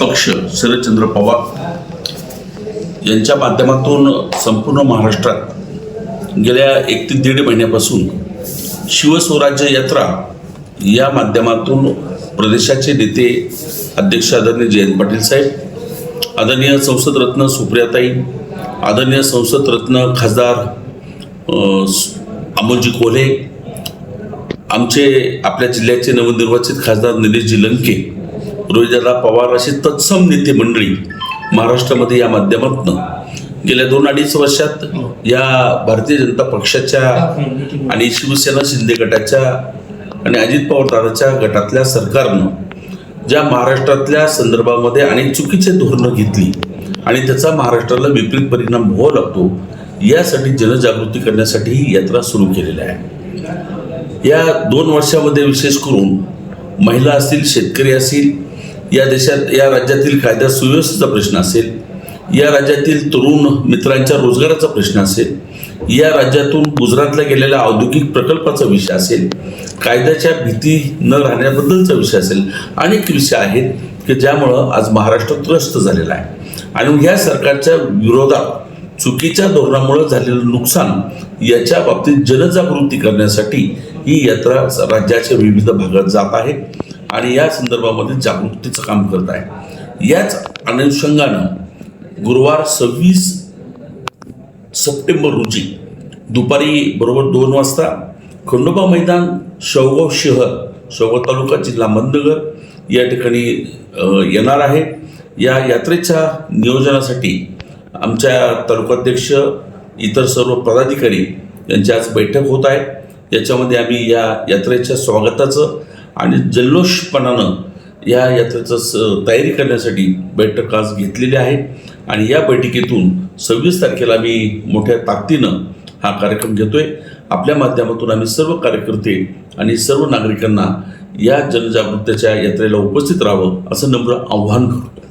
पक्ष शरदचंद्र पवार यांच्या माध्यमातून संपूर्ण महाराष्ट्रात गेल्या 1 ते 1.5 महिन्यापासून शिवस्वराज्य यात्रा या माध्यमातून प्रदेशाचे नेते अध्यक्ष आदरणीय जयंत पाटील साहेब, आदरणीय संसदरत्न सुप्रियाताई, आदरणीय संसदरत्न खासदार अमोलजी कोल्हे, आमचे आपल्या जिल्ह्याचे नवनिर्वाचित खासदार निलेशजी लंके, रोहिदादा पवार असे तत्सम नेते मंडळी महाराष्ट्रामध्ये या माध्यमातून गेल्या 2-2.5 वर्षात या भारतीय जनता पक्षाच्या आणि शिवसेना शिंदे गटाच्या आणि अजित पवार दादाच्या गटातल्या सरकारनं ज्या महाराष्ट्रातल्या संदर्भामध्ये अनेक चुकीचे धोरणं घेतली आणि त्याचा महाराष्ट्राला विपरीत परिणाम व्हावा लागतो, यासाठी जनजागृती करण्यासाठी ही यात्रा सुरू केलेली आहे। या 2 वर्षामध्ये विशेष करून महिला असतील, शेतकरी असतील, या देशात या राज्यातील कायदा सुव्यवस्थेचा प्रश्न असेल, या राज्यातील तरुण मित्रांच्या रोजगाराचा प्रश्न असेल, या राज्यातून गुजरातला गेलेल्या औद्योगिक प्रकल्पाचा विषय असेल, कायद्याच्या भीती न राहण्याबद्दलचा विषय असेल, अनेक विषय आहेत की ज्यामुळं आज महाराष्ट्र त्रस्त झालेला आहे। आणि ह्या सरकारच्या विरोधात चुकीच्या धोरणामुळे झालेलं नुकसान याच्या बाबतीत जनजागृती करण्यासाठी ही यात्रा राज्याच्या विविध भागात जात आहे आणि या संदर्भामध्ये जागृतीचं काम करत आहे। याच अनुषंगानं गुरुवार 26 सप्टेंबर रोजी दुपारी बरोबर 2 वाजता खंडोबा मैदान, शेवगाव शहर, शेवगाव तालुका, जिल्हा अहमदनगर या ठिकाणी येणार आहे। या यात्रेच्या नियोजनासाठी आमच्या तालुकाध्यक्ष, इतर सर्व पदाधिकारी यांची आज बैठक होत आहे। याच्यामध्ये आम्ही या यात्रेच्या स्वागताचं आणि जल्लोषपणानं या यात्रेचं तयारी करण्यासाठी बैठक आज घेतलेली आहे आणि या बैठकीतून 26 तारखेला आम्ही मोठ्या ताकदीनं हा कार्यक्रम घेतोय। आपल्या माध्यमातून आम्ही सर्व कार्यकर्ते आणि सर्व नागरिकांना या जनजागृतीच्या यात्रेला उपस्थित राहावं असं नम्र आव्हान करतो।